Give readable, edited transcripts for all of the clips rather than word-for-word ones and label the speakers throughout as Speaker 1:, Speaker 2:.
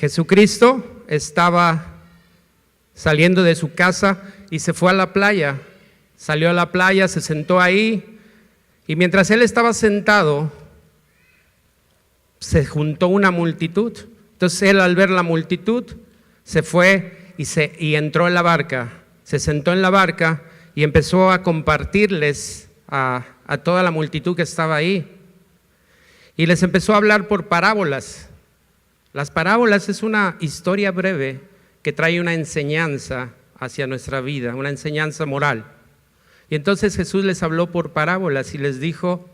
Speaker 1: Jesucristo estaba saliendo de su casa y se fue a la playa. Salió a la playa, se sentó ahí y mientras él estaba sentado, se juntó una multitud. Entonces él, al ver la multitud, se fue y entró en la barca, se sentó en la barca y empezó a compartirles a toda la multitud que estaba ahí. Y les empezó a hablar por parábolas. Las parábolas es una historia breve que trae una enseñanza hacia nuestra vida, una enseñanza moral. Y entonces Jesús les habló por parábolas y les dijo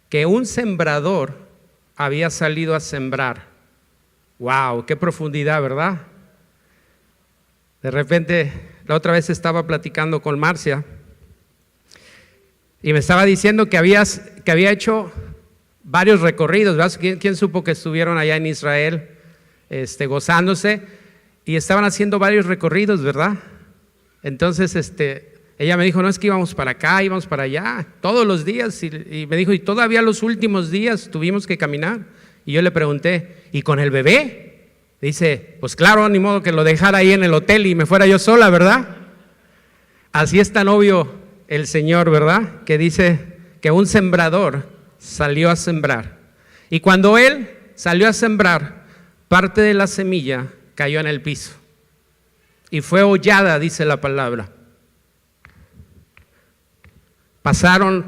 Speaker 1: que un sembrador había salido a sembrar. ¡Wow! ¡Qué profundidad!, ¿verdad? De repente, la otra vez estaba platicando con Marcia y me estaba diciendo que había hecho varios recorridos, ¿verdad? ¿Quién supo que estuvieron allá en Israel gozándose? Y estaban haciendo varios recorridos, ¿verdad? Entonces, ella me dijo, no, es que íbamos para acá, íbamos para allá, todos los días. Y me dijo, y todavía los últimos días tuvimos que caminar. Y yo le pregunté, ¿y con el bebé? Dice, pues claro, ni modo que lo dejara ahí en el hotel y me fuera yo sola, ¿verdad? Así es tan obvio el Señor, ¿verdad? Que dice que un sembrador salió a sembrar. Y cuando él salió a sembrar, parte de la semilla cayó en el piso. Y fue hollada, dice la palabra. Pasaron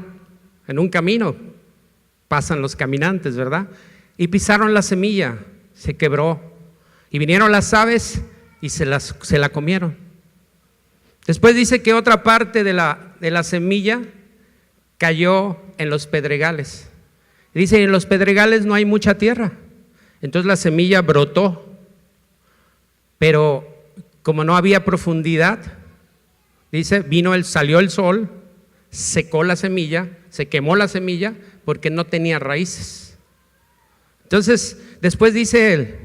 Speaker 1: en un camino, pasan los caminantes, ¿verdad? Y pisaron la semilla, se quebró. Y vinieron las aves y se la comieron. Después dice que otra parte de la semilla cayó en los pedregales. Dice, en los pedregales no hay mucha tierra. Entonces la semilla brotó. Pero como no había profundidad, dice, salió el sol, secó la semilla, se quemó la semilla porque no tenía raíces. Entonces, después dice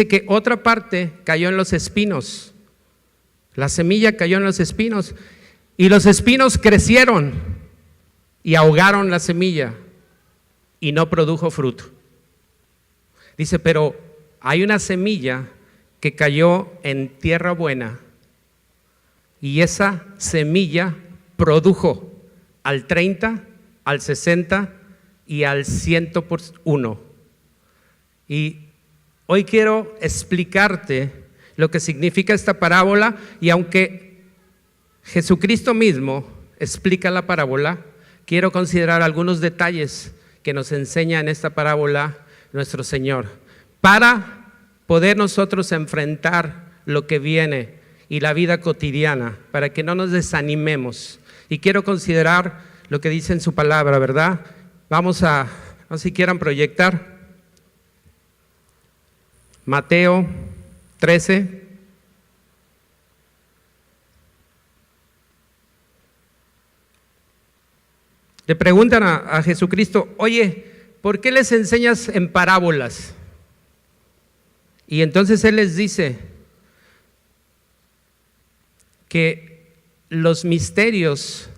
Speaker 1: que otra parte cayó en los espinos. La semilla cayó en los espinos y los espinos crecieron y ahogaron la semilla y no produjo fruto. Dice, pero hay una semilla que cayó en tierra buena y esa semilla produjo al 30, al 60 y al 100%. Y hoy quiero explicarte lo que significa esta parábola, y aunque Jesucristo mismo explica la parábola, quiero considerar algunos detalles que nos enseña en esta parábola nuestro Señor, para poder nosotros enfrentar lo que viene y la vida cotidiana, para que no nos desanimemos. Y quiero considerar lo que dice en su palabra, ¿verdad? No sé si quieran proyectar. Mateo 13. Le preguntan a Jesucristo, oye, ¿por qué les enseñas en parábolas? Y entonces Él les dice que los misterios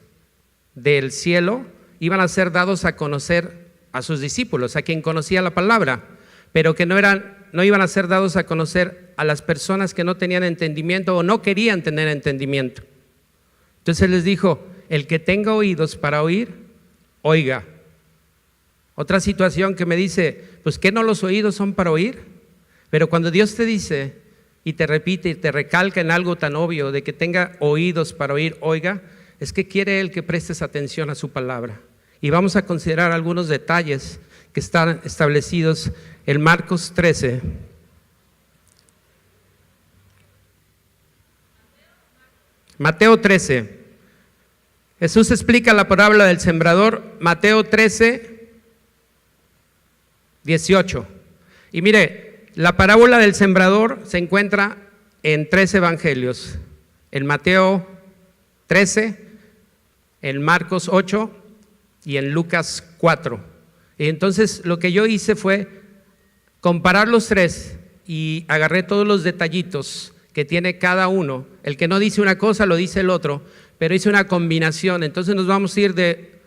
Speaker 1: del cielo iban a ser dados a conocer a sus discípulos, a quien conocía la palabra, pero que no iban a ser dados a conocer a las personas que no tenían entendimiento o no querían tener entendimiento. Entonces Él les dijo, el que tenga oídos para oír, oiga. Otra situación que me dice, pues ¿qué no los oídos son para oír? Pero cuando Dios te dice y te repite y te recalca en algo tan obvio de que tenga oídos para oír, oiga, es que quiere Él que prestes atención a su palabra. Y vamos a considerar algunos detalles que están establecidos en Marcos 13. Mateo 13. Jesús explica la parábola del sembrador, Mateo 13, 18. Y mire, la parábola del sembrador se encuentra en 3 evangelios, en Mateo 13, en Marcos 8 y en Lucas 4. Y entonces lo que yo hice fue comparar los 3 y agarré todos los detallitos que tiene cada uno. El que no dice una cosa lo dice el otro, pero hice una combinación. Entonces nos vamos a ir de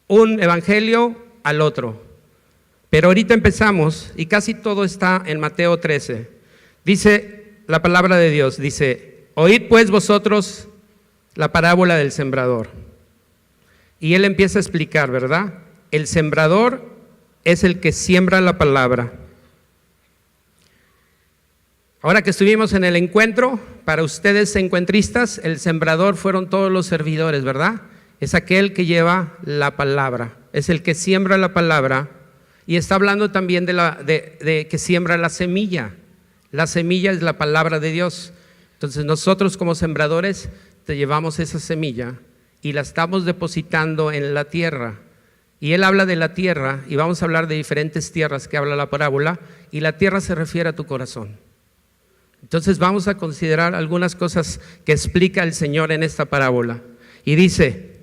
Speaker 1: un evangelio al otro. Pero ahorita empezamos y casi todo está en Mateo 13. Dice la palabra de Dios, dice, oíd pues vosotros la parábola del sembrador. Y él empieza a explicar, ¿verdad? El sembrador es el que siembra la palabra. Ahora que estuvimos en el encuentro, para ustedes encuentristas, el sembrador fueron todos los servidores, ¿verdad? Es aquel que lleva la palabra, es el que siembra la palabra, y está hablando también de que siembra la semilla. La semilla es la palabra de Dios. Entonces nosotros como sembradores te llevamos esa semilla y la estamos depositando en la tierra. Y él habla de la tierra, y vamos a hablar de diferentes tierras que habla la parábola, y la tierra se refiere a tu corazón. Entonces vamos a considerar algunas cosas que explica el Señor en esta parábola. Y dice,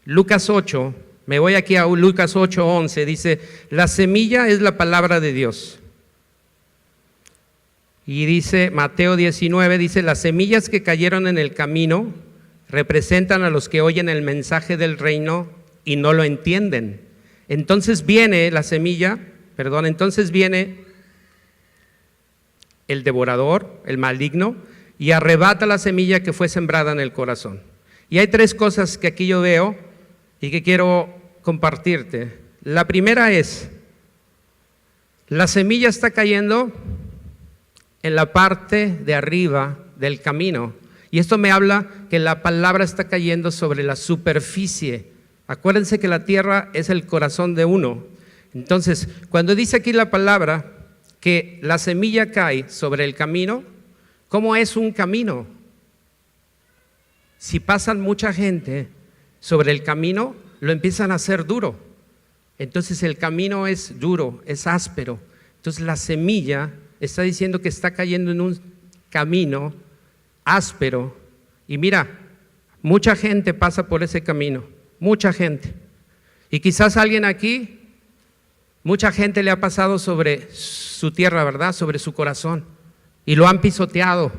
Speaker 1: Lucas 8, me voy aquí a Lucas 8:11, dice, la semilla es la palabra de Dios. Y dice Mateo 19, dice, las semillas que cayeron en el camino representan a los que oyen el mensaje del reino y no lo entienden. Entonces viene la semilla, entonces viene el devorador, el maligno, y arrebata la semilla que fue sembrada en el corazón. Y hay tres cosas que aquí yo veo y que quiero compartirte. La primera es, la semilla está cayendo en la parte de arriba del camino. Y esto me habla que la palabra está cayendo sobre la superficie. Acuérdense que la tierra es el corazón de uno. Entonces, cuando dice aquí la palabra que la semilla cae sobre el camino, ¿cómo es un camino? Si pasan mucha gente sobre el camino, lo empiezan a hacer duro. Entonces el camino es duro, es áspero. Entonces la semilla está diciendo que está cayendo en un camino áspero. Y mira, mucha gente pasa por ese camino, mucha gente. Y quizás alguien aquí, mucha gente le ha pasado sobre su tierra, ¿verdad? Sobre su corazón. Y lo han pisoteado.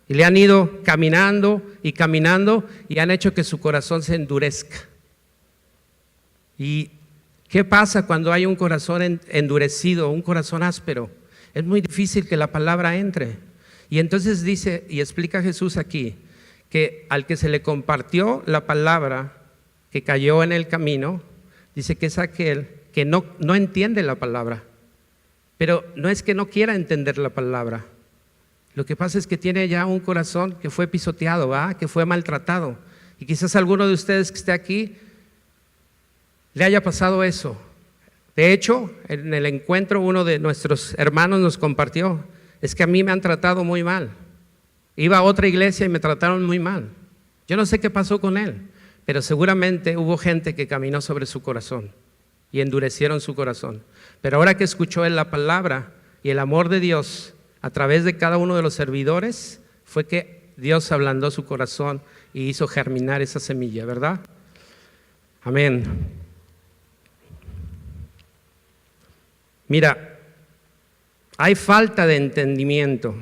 Speaker 1: Y le han ido caminando y han hecho que su corazón se endurezca. ¿Y qué pasa cuando hay un corazón endurecido, un corazón áspero? Es muy difícil que la palabra entre. Y entonces dice y explica Jesús aquí que al que se le compartió la palabra que cayó en el camino, dice que es aquel que no entiende la palabra. Pero no es que no quiera entender la palabra. Lo que pasa es que tiene ya un corazón que fue pisoteado, ¿verdad? Que fue maltratado. Y quizás alguno de ustedes que esté aquí le haya pasado eso. De hecho, en el encuentro uno de nuestros hermanos nos compartió, es que a mí me han tratado muy mal. Iba a otra iglesia y me trataron muy mal. Yo no sé qué pasó con él, pero seguramente hubo gente que caminó sobre su corazón y endurecieron su corazón. Pero ahora que escuchó él la palabra y el amor de Dios a través de cada uno de los servidores, fue que Dios ablandó su corazón y hizo germinar esa semilla, ¿verdad? Amén. Mira, hay falta de entendimiento.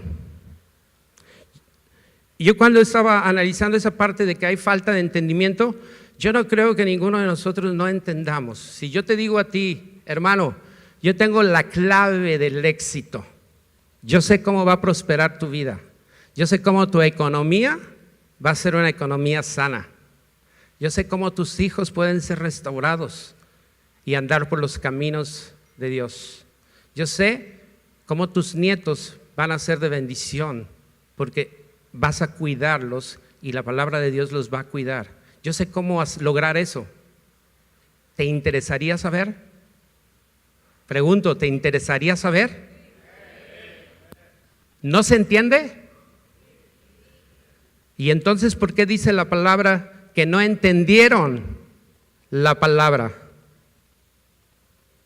Speaker 1: Yo cuando estaba analizando esa parte de que hay falta de entendimiento, yo no creo que ninguno de nosotros no entendamos. Si yo te digo a ti, hermano, yo tengo la clave del éxito. Yo sé cómo va a prosperar tu vida. Yo sé cómo tu economía va a ser una economía sana. Yo sé cómo tus hijos pueden ser restaurados y andar por los caminos de Dios. Yo sé cómo tus nietos van a ser de bendición porque vas a cuidarlos y la palabra de Dios los va a cuidar. Yo sé cómo lograr eso. ¿Te interesaría saber? Pregunto, ¿te interesaría saber? ¿No se entiende? Y entonces, ¿por qué dice la palabra que no entendieron la palabra?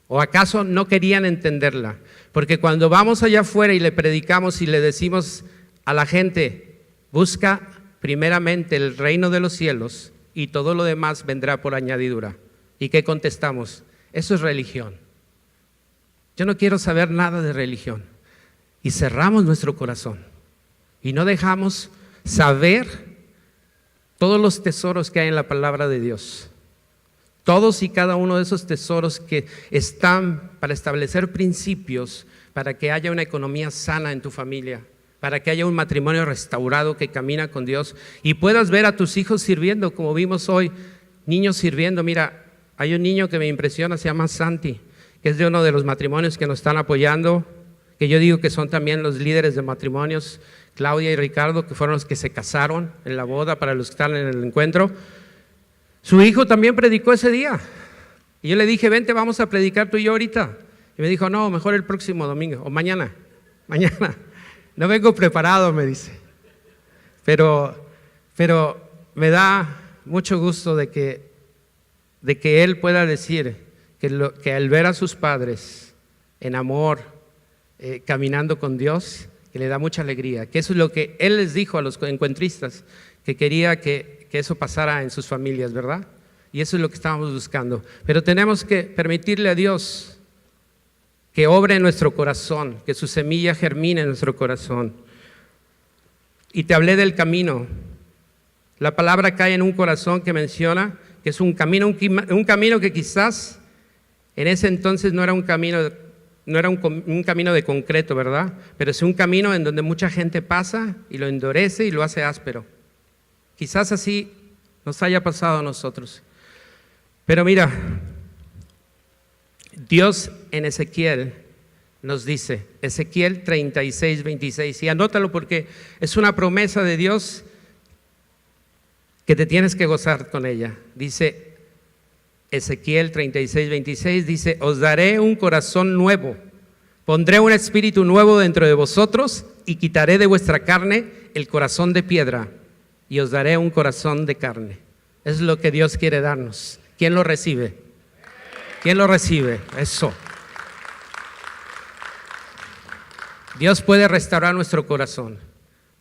Speaker 1: ¿O acaso no querían entenderla? Porque cuando vamos allá afuera y le predicamos y le decimos a la gente, busca primeramente el reino de los cielos y todo lo demás vendrá por añadidura. ¿Y qué contestamos? Eso es religión. Yo no quiero saber nada de religión. Y cerramos nuestro corazón y no dejamos saber todos los tesoros que hay en la palabra de Dios. Todos y cada uno de esos tesoros que están para establecer principios, para que haya una economía sana en tu familia, para que haya un matrimonio restaurado que camina con Dios y puedas ver a tus hijos sirviendo, como vimos hoy, niños sirviendo. Mira, hay un niño que me impresiona, se llama Santi, que es de uno de los matrimonios que nos están apoyando, que yo digo que son también los líderes de matrimonios, Claudia y Ricardo, que fueron los que se casaron en la boda, para los que están en el encuentro. Su hijo también predicó ese día. Y yo le dije, vente, vamos a predicar tú y yo ahorita. Y me dijo, no, mejor el próximo domingo, o mañana. No vengo preparado, me dice. Pero me da mucho gusto de que él pueda decir que al ver a sus padres en amor, caminando con Dios, que le da mucha alegría, que eso es lo que él les dijo a los encuentristas, que quería que eso pasara en sus familias, ¿verdad? Y eso es lo que estábamos buscando. Pero tenemos que permitirle a Dios que obre en nuestro corazón, que su semilla germine en nuestro corazón. Y te hablé del camino. La palabra cae en un corazón que menciona que es un camino que quizás en ese entonces no era un camino de concreto, ¿verdad? Pero es un camino en donde mucha gente pasa y lo endurece y lo hace áspero. Quizás así nos haya pasado a nosotros. Pero mira, Dios en Ezequiel nos dice, Ezequiel 36, 26, y anótalo porque es una promesa de Dios que te tienes que gozar con ella. Dice Ezequiel 36, 26, dice, os daré un corazón nuevo, pondré un espíritu nuevo dentro de vosotros y quitaré de vuestra carne el corazón de piedra y os daré un corazón de carne. Es lo que Dios quiere darnos. ¿Quién lo recibe? ¿Quién lo recibe? Eso. Dios puede restaurar nuestro corazón.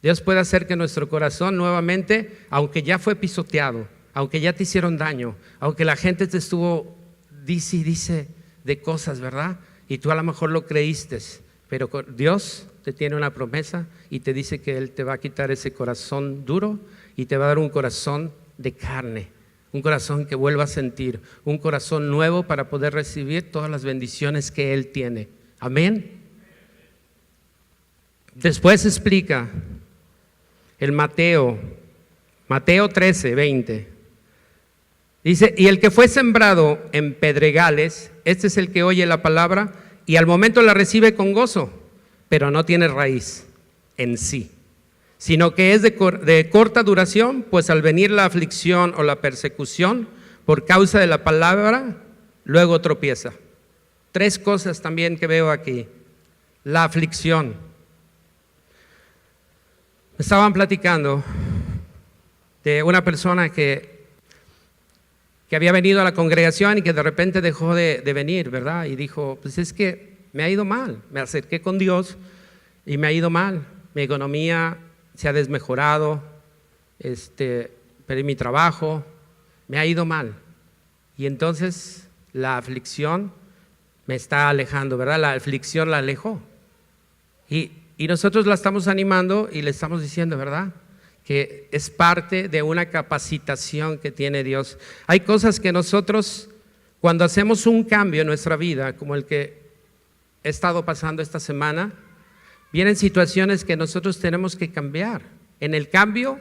Speaker 1: Dios puede hacer que nuestro corazón nuevamente, aunque ya fue pisoteado, aunque ya te hicieron daño, aunque la gente te estuvo dice y dice de cosas, ¿verdad? Y tú a lo mejor lo creíste, pero Dios te tiene una promesa y te dice que Él te va a quitar ese corazón duro y te va a dar un corazón de carne, un corazón que vuelva a sentir, un corazón nuevo para poder recibir todas las bendiciones que Él tiene. Amén. Después explica el Mateo 13, 20. Dice, y el que fue sembrado en pedregales, este es el que oye la palabra y al momento la recibe con gozo, pero no tiene raíz en sí, sino que es de corta duración, pues al venir la aflicción o la persecución por causa de la palabra, luego tropieza. Tres cosas también que veo aquí. La aflicción. Me estaban platicando de una persona que había venido a la congregación y que de repente dejó de venir, ¿verdad? Y dijo, pues es que me ha ido mal, me acerqué con Dios y me ha ido mal, mi economía se ha desmejorado, perdí mi trabajo, me ha ido mal. Y entonces la aflicción me está alejando, ¿verdad? La aflicción la alejó. Y nosotros la estamos animando y le estamos diciendo, ¿verdad?, que es parte de una capacitación que tiene Dios. Hay cosas que nosotros, cuando hacemos un cambio en nuestra vida, como el que he estado pasando esta semana, vienen situaciones que nosotros tenemos que cambiar. En el cambio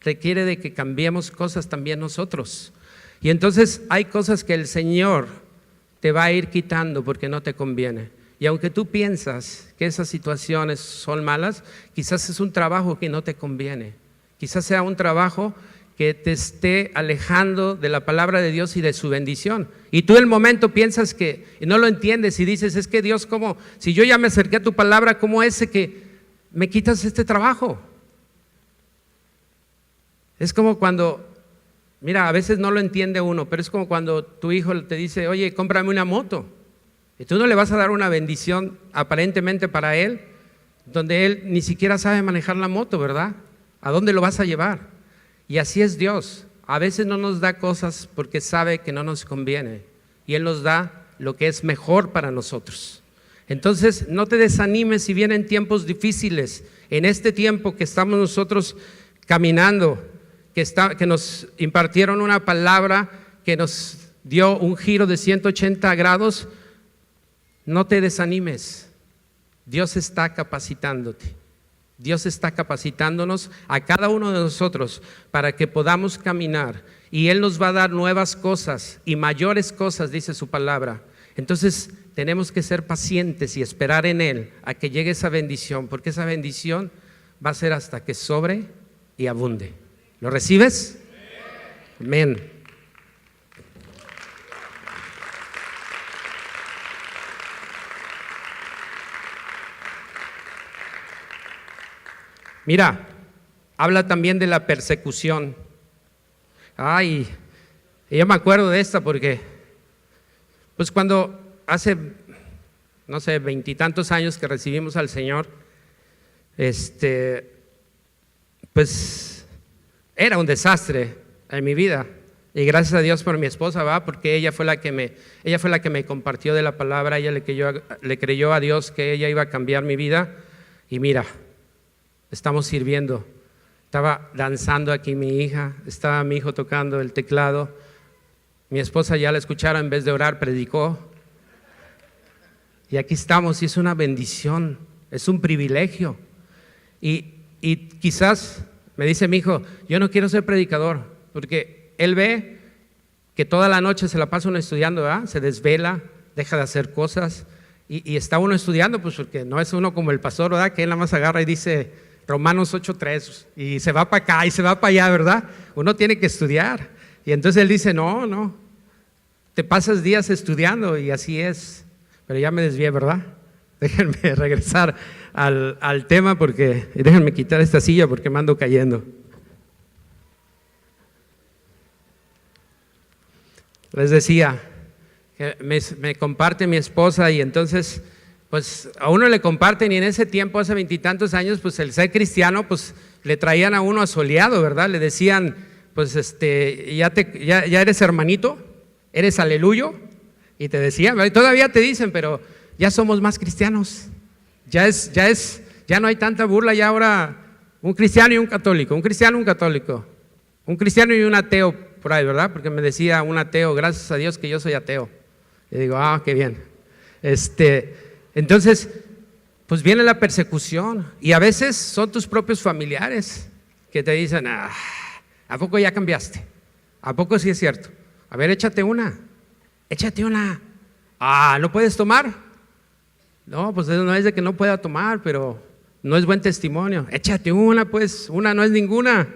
Speaker 1: requiere de que cambiemos cosas también nosotros. Y entonces hay cosas que el Señor te va a ir quitando porque no te conviene. Y aunque tú piensas que esas situaciones son malas, quizás es un trabajo que no te conviene. Quizás sea un trabajo que te esté alejando de la palabra de Dios y de su bendición. Y tú en el momento piensas que y no lo entiendes y dices, es que Dios, ¿cómo? Si yo ya me acerqué a tu palabra, ¿cómo es que me quitas este trabajo? Es como cuando, mira, a veces no lo entiende uno, pero es como cuando tu hijo te dice, oye, cómprame una moto. Y tú no le vas a dar una bendición aparentemente para él, donde él ni siquiera sabe manejar la moto, ¿verdad? ¿A dónde lo vas a llevar? Y así es Dios. A veces no nos da cosas porque sabe que no nos conviene. Y Él nos da lo que es mejor para nosotros. Entonces, no te desanimes si vienen tiempos difíciles. En este tiempo que estamos nosotros caminando, que nos impartieron una palabra que nos dio un giro de 180 grados, no te desanimes. Dios está capacitándote. Dios está capacitándonos a cada uno de nosotros para que podamos caminar, y Él nos va a dar nuevas cosas y mayores cosas, dice su palabra. Entonces tenemos que ser pacientes y esperar en Él a que llegue esa bendición, porque esa bendición va a ser hasta que sobre y abunde. ¿Lo recibes? Amén. Mira, habla también de la persecución. Ay, yo me acuerdo de esta porque, pues cuando hace, no sé, 20 y tantos años que recibimos al Señor, pues era un desastre en mi vida. Y gracias a Dios por mi esposa, ¿va? Porque ella fue la que me compartió de la palabra. Ella le creyó a Dios que ella iba a cambiar mi vida. Y mira, estamos sirviendo. Estaba danzando aquí mi hija, estaba mi hijo tocando el teclado. Mi esposa, ya la escucharon, en vez de orar predicó. Y aquí estamos, y es una bendición, es un privilegio. Y quizás me dice mi hijo, yo no quiero ser predicador, porque él ve que toda la noche se la pasa uno estudiando, ¿verdad? Se desvela, deja de hacer cosas, y está uno estudiando, pues porque no es uno como el pastor, ¿verdad? Que él nada más agarra y dice Romanos 8:3 y se va para acá y se va para allá, ¿verdad? Uno tiene que estudiar. Y entonces él dice, no, te pasas días estudiando, y así es. Pero ya me desvié, ¿verdad? Déjenme regresar al tema, porque déjenme quitar esta silla porque me ando cayendo. Les decía que me comparte mi esposa, y entonces pues a uno le comparten, y en ese tiempo, hace 20 y tantos años, pues el ser cristiano, pues le traían a uno asoleado, ¿verdad? Le decían, pues ya eres hermanito, eres aleluyo, y te decían, ¿verdad? Y todavía te dicen, pero ya somos más cristianos, ya no hay tanta burla, ya ahora un cristiano y un católico, un cristiano y un católico, un cristiano y un ateo por ahí, ¿verdad? Porque me decía un ateo, gracias a Dios que yo soy ateo. Y digo, qué bien. Entonces, pues viene la persecución, y a veces son tus propios familiares que te dicen, ¿a poco ya cambiaste? ¿A poco sí es cierto? A ver, échate una. ¿No puedes tomar? No, pues no es de que no pueda tomar, pero no es buen testimonio. Échate una, pues, una no es ninguna.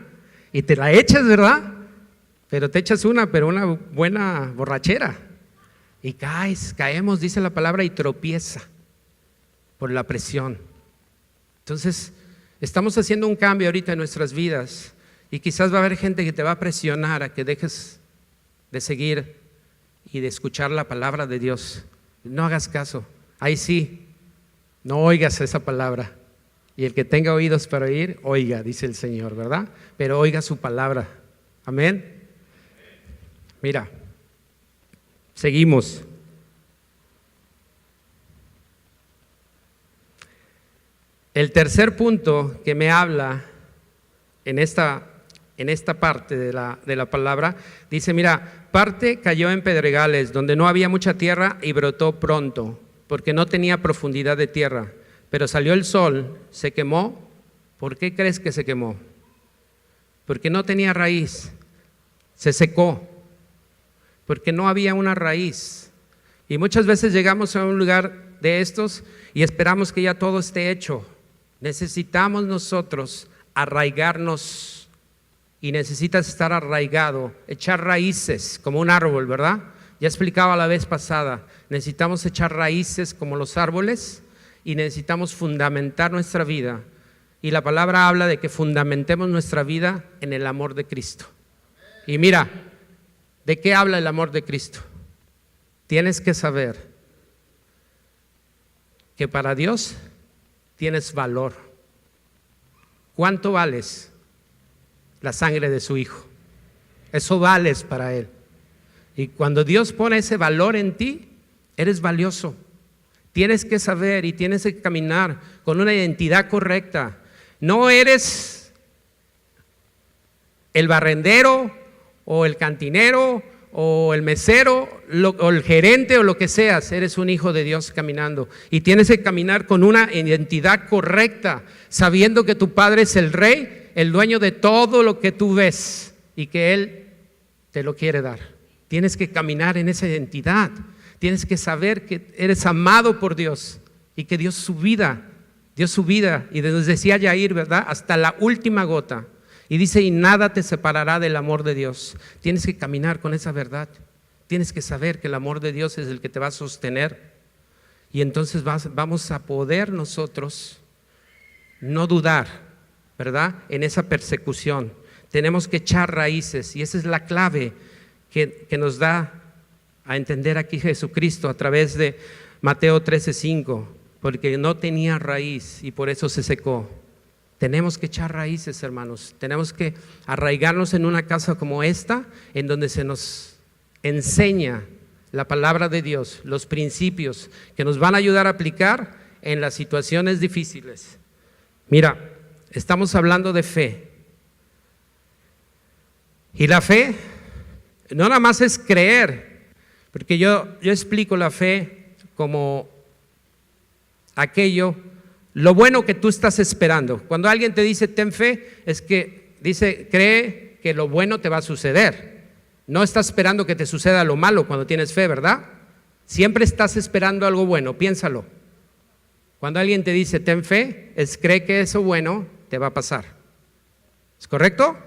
Speaker 1: Y te la echas, ¿verdad? Pero te echas una, pero una buena borrachera. Y caemos, dice la palabra, y tropieza por la presión. Entonces, estamos haciendo un cambio ahorita en nuestras vidas, y quizás va a haber gente que te va a presionar a que dejes de seguir y de escuchar la palabra de Dios. No hagas caso. Ahí sí, no oigas esa palabra. Y el que tenga oídos para oír, oiga, dice el Señor, ¿verdad? Pero oiga su palabra. Amén. Mira, seguimos. El tercer punto que me habla en esta parte de la palabra, dice, mira, parte cayó en pedregales donde no había mucha tierra y brotó pronto, porque no tenía profundidad de tierra. Pero salió el sol, se quemó. ¿Por qué crees que se quemó? Porque no tenía raíz, se secó, porque no había una raíz. Y muchas veces llegamos a un lugar de estos y esperamos que ya todo esté hecho. Necesitamos nosotros arraigarnos, y necesitas estar arraigado, echar raíces como un árbol, ¿verdad? Ya explicaba la vez pasada, necesitamos echar raíces como los árboles, y necesitamos fundamentar nuestra vida. Y la palabra habla de que fundamentemos nuestra vida en el amor de Cristo. Y mira, ¿de qué habla el amor de Cristo? Tienes que saber que para Dios tienes valor. ¿Cuánto vales? La sangre de su Hijo. Eso vales para Él. Y cuando Dios pone ese valor en ti, eres valioso. Tienes que saber y tienes que caminar con una identidad correcta. No eres el barrendero o el cantinero o el mesero o el gerente o lo que seas, eres un hijo de Dios caminando. Y tienes que caminar con una identidad correcta, sabiendo que tu Padre es el Rey, el dueño de todo lo que tú ves y que Él te lo quiere dar. Tienes que caminar en esa identidad. Tienes que saber que eres amado por Dios y que dio su vida, y nos decía Yair, ¿verdad? Hasta la última gota. Y dice, y nada te separará del amor de Dios. Tienes que caminar con esa verdad. Tienes que saber que el amor de Dios es el que te va a sostener. Y entonces vamos a poder nosotros no dudar, ¿verdad? En esa persecución. Tenemos que echar raíces, y esa es la clave que nos da a entender aquí Jesucristo a través de Mateo 13:5, porque no tenía raíz y por eso se secó. Tenemos que echar raíces, hermanos. Tenemos que arraigarnos en una casa como esta, en donde se nos enseña la palabra de Dios, los principios que nos van a ayudar a aplicar en las situaciones difíciles. Mira, estamos hablando de fe. Y la fe no nada más es creer, porque yo explico la fe como aquello, lo bueno que tú estás esperando. Cuando alguien te dice ten fe, es que dice, cree que lo bueno te va a suceder. No estás esperando que te suceda lo malo cuando tienes fe, ¿verdad? Siempre estás esperando algo bueno, piénsalo. Cuando alguien te dice ten fe, es cree que eso bueno te va a pasar. ¿Es correcto?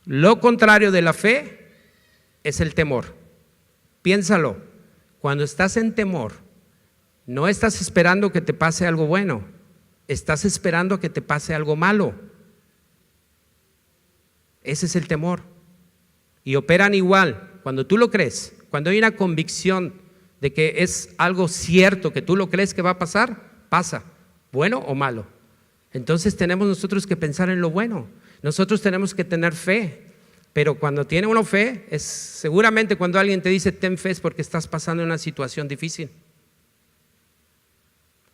Speaker 1: Lo contrario de la fe es el temor. Piénsalo, cuando estás en temor, no estás esperando que te pase algo bueno, estás esperando que te pase algo malo. Ese es el temor. Y operan igual, cuando tú lo crees, cuando hay una convicción de que es algo cierto, que tú lo crees que va a pasar, pasa, bueno o malo. Entonces tenemos nosotros que pensar en lo bueno. Nosotros tenemos que tener fe, pero cuando tiene uno fe, es seguramente cuando alguien te dice ten fe es porque estás pasando una situación difícil.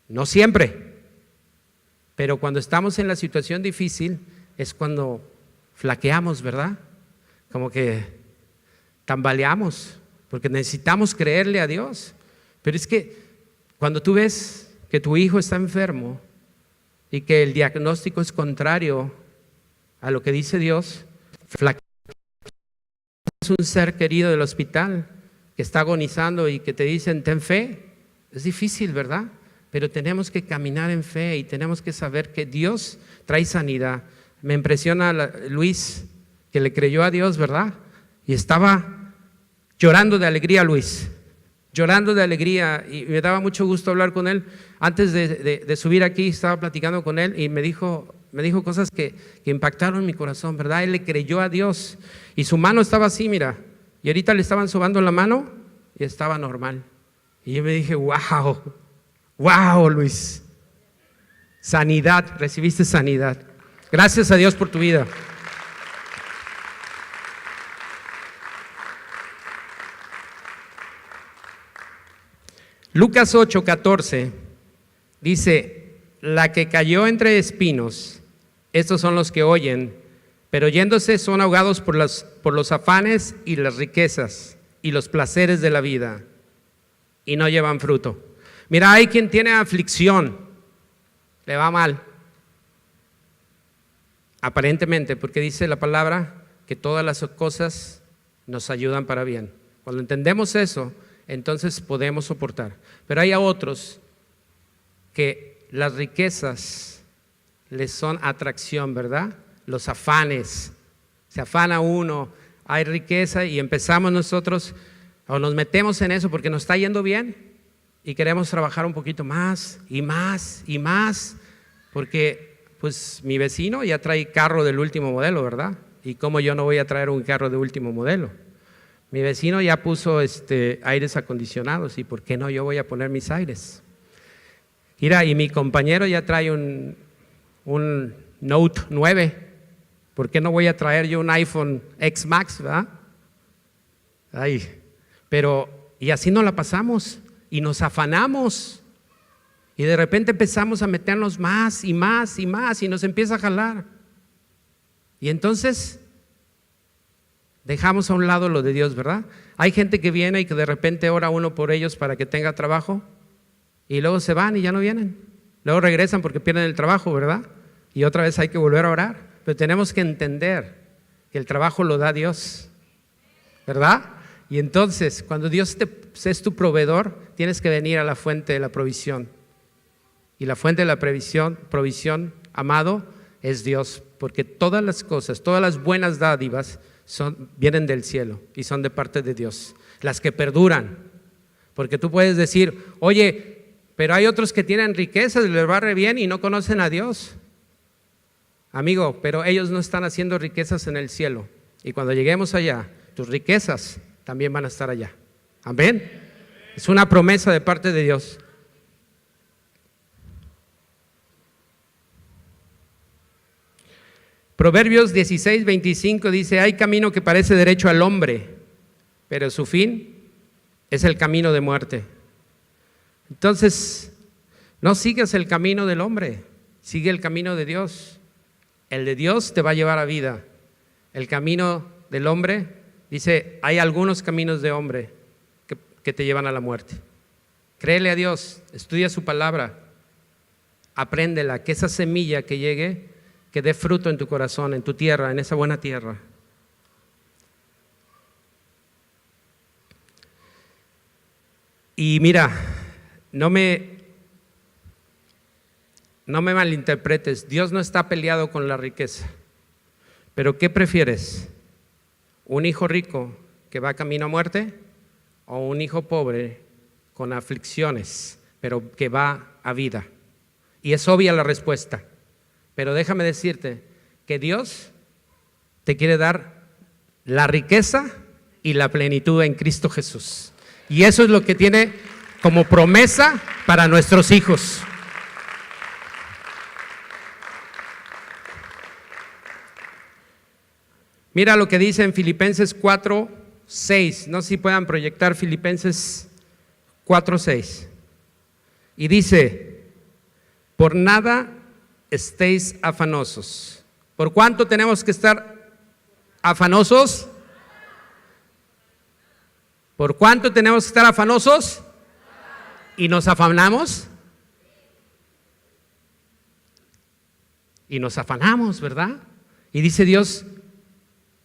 Speaker 1: No siempre, pero cuando estamos en la situación difícil es cuando flaqueamos, ¿verdad? Como que tambaleamos, porque necesitamos creerle a Dios. Pero es que cuando tú ves que tu hijo está enfermo y que el diagnóstico es contrario a lo que dice Dios, es un ser querido del hospital que está agonizando y que te dicen ten fe, es difícil, ¿verdad? Pero tenemos que caminar en fe y tenemos que saber que Dios trae sanidad. Me impresiona Luis, que le creyó a Dios, ¿verdad? Y estaba llorando de alegría, Luis, llorando de alegría, y me daba mucho gusto hablar con él. Antes de subir aquí estaba platicando con él y me dijo cosas que impactaron mi corazón, ¿verdad? Él le creyó a Dios y su mano estaba así, mira, y ahorita le estaban sobando la mano y estaba normal. Y yo me dije, wow, Luis, sanidad, recibiste sanidad. Gracias a Dios por tu vida. Lucas 8:14 dice, la que cayó entre espinos, estos son los que oyen, pero oyéndose son ahogados por los afanes y las riquezas y los placeres de la vida y no llevan fruto. Mira, hay quien tiene aflicción, le va mal, aparentemente, porque dice la palabra que todas las cosas nos ayudan para bien. Cuando entendemos eso, entonces podemos soportar. Pero hay a otros que las riquezas les son atracción, ¿verdad? Los afanes, se afana uno, hay riqueza y empezamos nosotros o nos metemos en eso porque nos está yendo bien y queremos trabajar un poquito más y más y más, porque pues mi vecino ya trae carro del último modelo, ¿verdad? ¿Y cómo yo no voy a traer un carro de último modelo? Mi vecino ya puso aires acondicionados, ¿y por qué no yo voy a poner mis aires? Mira, y mi compañero ya trae un Note 9, ¿por qué no voy a traer yo un iPhone X Max, verdad? Ay, pero, y así nos la pasamos, y nos afanamos, y de repente empezamos a meternos más y más y más, y nos empieza a jalar. Y entonces Dejamos a un lado lo de Dios, ¿verdad? Hay gente que viene y que de repente ora uno por ellos para que tenga trabajo y luego se van y ya no vienen. Luego regresan porque pierden el trabajo, ¿verdad? Y otra vez hay que volver a orar. Pero tenemos que entender que el trabajo lo da Dios, ¿verdad? Y entonces, cuando Dios es tu proveedor, tienes que venir a la fuente de la provisión. Y la fuente de la provisión, amado, es Dios. Porque todas las cosas, todas las buenas dádivas vienen del cielo y son de parte de Dios. Las que perduran. Porque tú puedes decir, oye, pero hay otros que tienen riquezas, les va re bien y no conocen a Dios. Amigo, pero ellos no están haciendo riquezas en el cielo. Y cuando lleguemos allá, tus riquezas también van a estar allá. Amén. Es una promesa de parte de Dios. Proverbios 16:25 dice, hay camino que parece derecho al hombre, pero su fin es el camino de muerte. Entonces, no sigas el camino del hombre, sigue el camino de Dios. El de Dios te va a llevar a vida. El camino del hombre, dice, hay algunos caminos de hombre que te llevan a la muerte. Créele a Dios, estudia su palabra, apréndela, que esa semilla que llegue, que dé fruto en tu corazón, en tu tierra, en esa buena tierra. Y mira, no me malinterpretes, Dios no está peleado con la riqueza. Pero ¿qué prefieres? ¿Un hijo rico que va camino a muerte o un hijo pobre con aflicciones, pero que va a vida? Y es obvia la respuesta. Pero déjame decirte que Dios te quiere dar la riqueza y la plenitud en Cristo Jesús. Y eso es lo que tiene como promesa para nuestros hijos. Mira lo que dice en Filipenses 4:6. No sé si puedan proyectar Filipenses 4:6. Y dice, por nada estéis afanosos. ¿Por cuánto tenemos que estar afanosos? ¿Por cuánto tenemos que estar afanosos? ¿Y nos afanamos? Y nos afanamos, ¿verdad? Y dice Dios,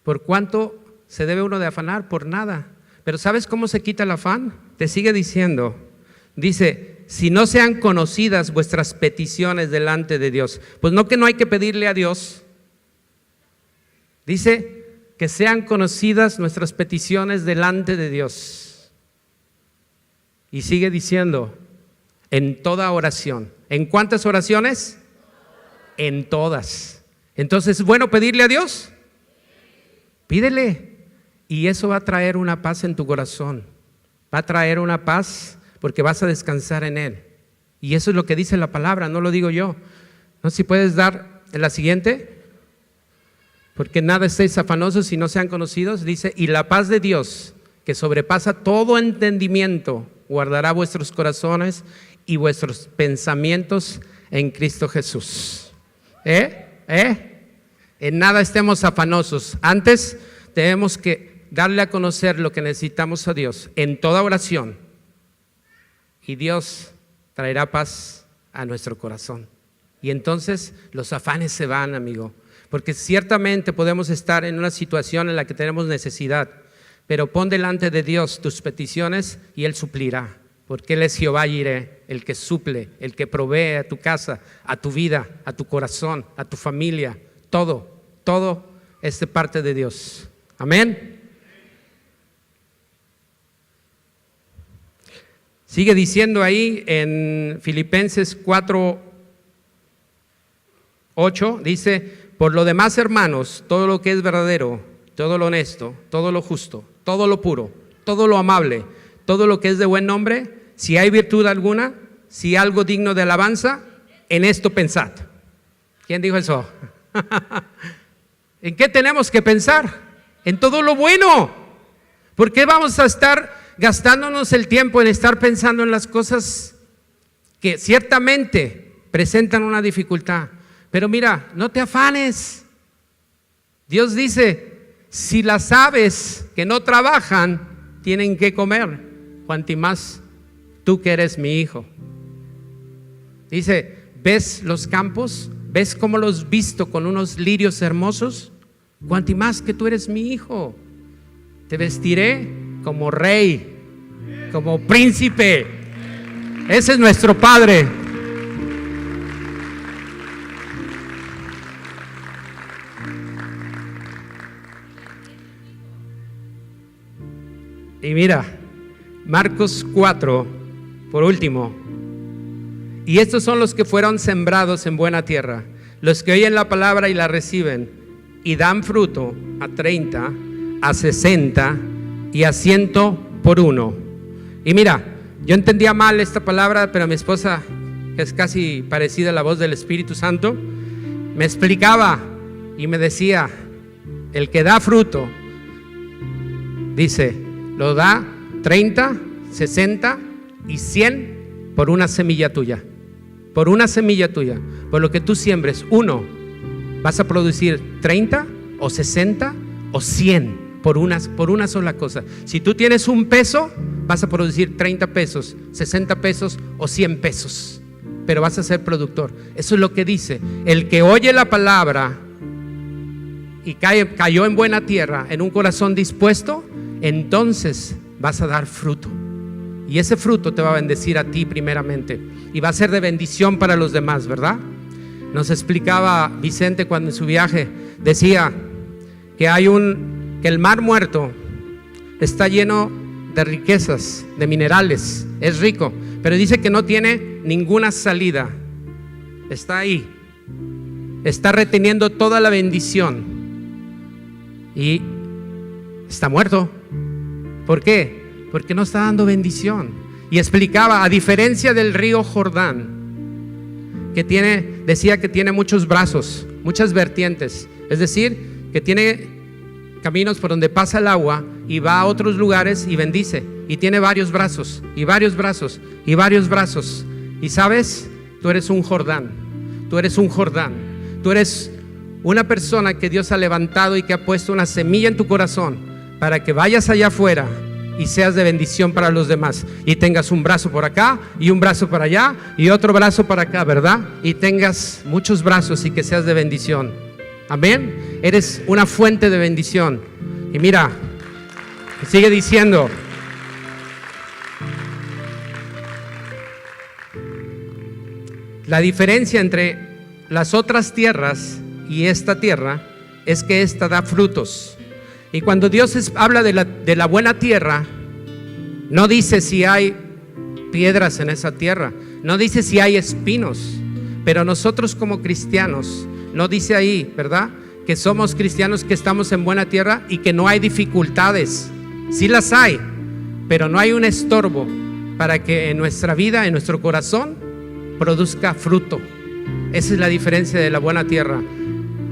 Speaker 1: ¿por cuánto se debe uno de afanar? Por nada. Pero ¿sabes cómo se quita el afán? Te sigue diciendo, dice, si no sean conocidas vuestras peticiones delante de Dios. Pues no, que no hay que pedirle a Dios. Dice que sean conocidas nuestras peticiones delante de Dios. Y sigue diciendo, en toda oración. ¿En cuántas oraciones? En todas. Entonces, ¿es bueno pedirle a Dios? Pídele. Y eso va a traer una paz en tu corazón. Va a traer una paz porque vas a descansar en Él. Y eso es lo que dice la palabra, no lo digo yo. No sé si puedes dar en la siguiente. Porque nada estéis afanosos y no sean conocidos. Dice, y la paz de Dios, que sobrepasa todo entendimiento, guardará vuestros corazones y vuestros pensamientos en Cristo Jesús. En nada estemos afanosos. Antes tenemos que darle a conocer lo que necesitamos a Dios en toda oración. Y Dios traerá paz a nuestro corazón. Y entonces los afanes se van, amigo. Porque ciertamente podemos estar en una situación en la que tenemos necesidad. Pero pon delante de Dios tus peticiones y Él suplirá. Porque Él es Jehová Jireh, el que suple, el que provee a tu casa, a tu vida, a tu corazón, a tu familia. Todo es de parte de Dios. Amén. Sigue diciendo ahí en Filipenses 4:8, dice, por lo demás, hermanos, todo lo que es verdadero, todo lo honesto, todo lo justo, todo lo puro, todo lo amable, todo lo que es de buen nombre, si hay virtud alguna, si algo digno de alabanza, en esto pensad. ¿Quién dijo eso? ¿En qué tenemos que pensar? En todo lo bueno. ¿Por qué vamos a estar gastándonos el tiempo en estar pensando en las cosas que ciertamente presentan una dificultad? Pero mira, no te afanes. Dios dice Si las aves que no trabajan tienen que comer, cuanto más tú que eres mi hijo. Dice, ¿ves los campos? ¿Ves cómo los visto con unos lirios hermosos? Cuanto más que tú eres mi hijo. Te vestiré como rey, como príncipe. Ese es nuestro Padre. Y mira, Marcos 4, por último. Y estos son los que fueron sembrados en buena tierra, los que oyen la palabra y la reciben y dan fruto a 30, a 60 y a 100 por uno. Y mira, yo entendía mal esta palabra, pero mi esposa, que es casi parecida a la voz del Espíritu Santo, me explicaba y me decía, el que da fruto, dice, lo da 30, 60 y 100 por una semilla tuya. Por una semilla tuya. Por lo que tú siembres, uno, vas a producir 30 o 60 o 100 por una sola cosa. Si tú tienes un peso, vas a producir 30 pesos, 60 pesos o 100 pesos. Pero vas a ser productor. Eso es lo que dice. El que oye la palabra y cayó en buena tierra, en un corazón dispuesto, entonces vas a dar fruto. Y ese fruto te va a bendecir a ti primeramente y va a ser de bendición para los demás, ¿verdad? Nos explicaba Vicente cuando en su viaje decía que que el mar muerto está lleno de riquezas, de minerales, es rico, pero dice que no tiene ninguna salida. Está ahí, está reteniendo toda la bendición y está muerto. ¿Por qué? Porque no está dando bendición. Y explicaba, a diferencia del río Jordán, que decía que tiene muchos brazos, muchas vertientes, es decir, que tiene caminos por donde pasa el agua y va a otros lugares y bendice, y tiene varios brazos, y varios brazos, y varios brazos. Y sabes, tú eres un Jordán, tú eres un Jordán, tú eres una persona que Dios ha levantado y que ha puesto una semilla en tu corazón para que vayas allá afuera y seas de bendición para los demás, y tengas un brazo por acá y un brazo para allá y otro brazo para acá, ¿verdad? Y tengas muchos brazos y que seas de bendición. Amén. Eres una fuente de bendición. Y mira, sigue diciendo, la diferencia entre las otras tierras y esta tierra es que esta da frutos. Y cuando Dios habla de la buena tierra, no dice si hay piedras en esa tierra, no dice si hay espinos, pero nosotros como cristianos, no dice ahí, ¿verdad?, que somos cristianos que estamos en buena tierra y que no hay dificultades. Sí las hay, pero no hay un estorbo para que en nuestra vida, en nuestro corazón, produzca fruto. Esa es la diferencia de la buena tierra.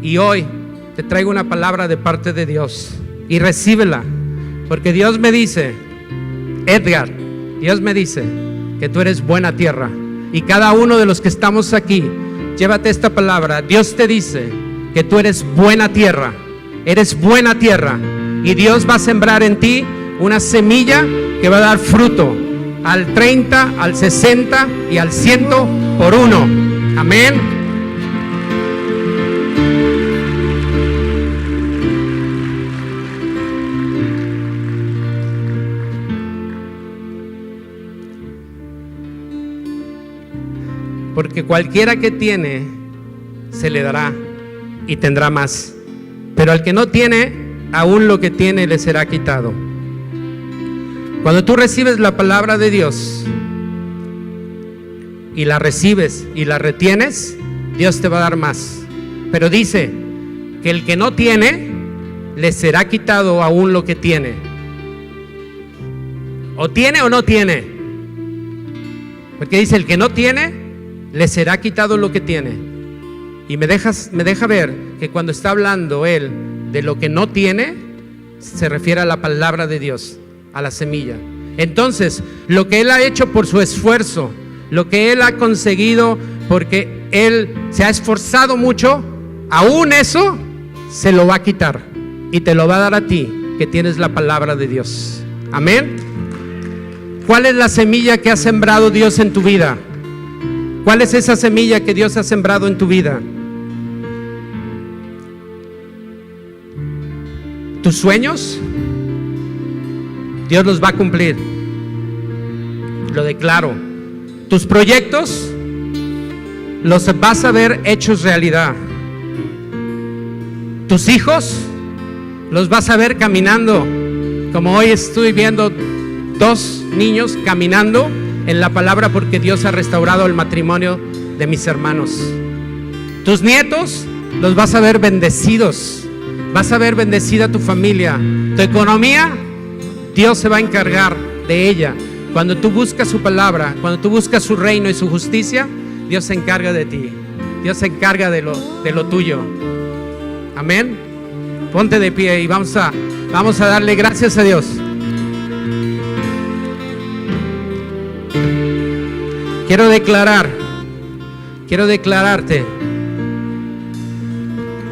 Speaker 1: Y hoy te traigo una palabra de parte de Dios y recíbela, porque Dios me dice, Edgar, Dios me dice que tú eres buena tierra, y cada uno de los que estamos aquí, llévate esta palabra. Dios te dice que tú eres buena tierra, y Dios va a sembrar en ti una semilla que va a dar fruto al 30, al 60 y al 100 por uno. Amén. Porque cualquiera que tiene, se le dará y tendrá más. Pero al que no tiene, aún lo que tiene le será quitado. Cuando tú recibes la palabra de Dios y la recibes y la retienes, Dios te va a dar más. Pero dice que el que no tiene, le será quitado aún lo que tiene. O tiene o no tiene. Porque dice, el que no tiene, le será quitado lo que tiene. Y me deja ver que cuando está hablando él de lo que no tiene, se refiere a la palabra de Dios, a la semilla. Entonces, lo que él ha hecho por su esfuerzo, lo que él ha conseguido porque él se ha esforzado mucho, aún eso se lo va a quitar. y te lo va a dar a ti, que tienes la palabra de Dios. Amén. ¿Cuál es la semilla que ha sembrado Dios en tu vida? ¿Cuál es esa semilla que Dios ha sembrado en tu vida? ¿Tus sueños? Dios los va a cumplir. Lo declaro. ¿Tus proyectos? Los vas a ver hechos realidad. ¿Tus hijos? Los vas a ver caminando. Como hoy estoy viendo 2 niños caminando en la palabra, porque Dios ha restaurado el matrimonio de mis hermanos. Tus nietos los vas a ver bendecidos. Vas a ver bendecida tu familia. Tu economía, Dios se va a encargar de ella. Cuando tú buscas su palabra, cuando tú buscas su reino y su justicia, Dios se encarga de ti. Dios se encarga de lo tuyo. Amén. Ponte de pie y vamos a darle gracias a Dios. Quiero declararte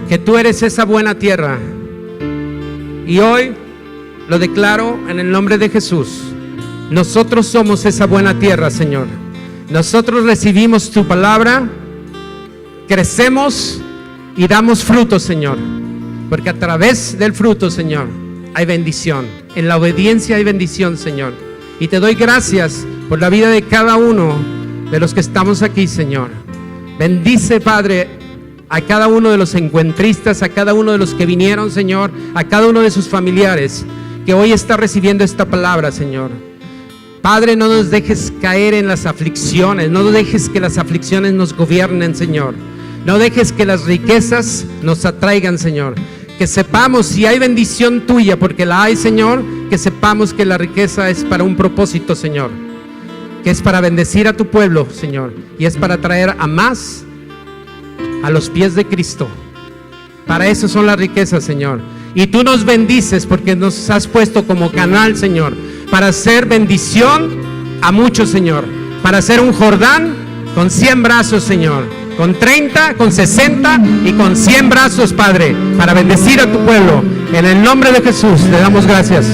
Speaker 1: que tú eres esa buena tierra. Y hoy lo declaro en el nombre de Jesús. Nosotros somos esa buena tierra, Señor. Nosotros recibimos tu palabra, crecemos y damos fruto, Señor. Porque a través del fruto, Señor, hay bendición. En la obediencia hay bendición, Señor. Y te doy gracias por la vida de cada uno de los que estamos aquí, Señor. Bendice, Padre, a cada uno de los encuentristas, a cada uno de los que vinieron, Señor, a cada uno de sus familiares que hoy está recibiendo esta palabra, Señor. Padre, no nos dejes caer en las aflicciones, no dejes que las aflicciones nos gobiernen, Señor. No dejes que las riquezas nos atraigan, Señor. Que sepamos si hay bendición tuya, porque la hay, Señor, que sepamos que la riqueza es para un propósito, Señor. Que es para bendecir a tu pueblo, Señor. Y es para traer a más a los pies de Cristo. Para eso son las riquezas, Señor. Y tú nos bendices porque nos has puesto como canal, Señor, para hacer bendición a muchos, Señor. Para hacer un Jordán con 100 brazos, Señor. Con 30, con 60 y con 100 brazos, Padre, para bendecir a tu pueblo. En el nombre de Jesús, te damos gracias.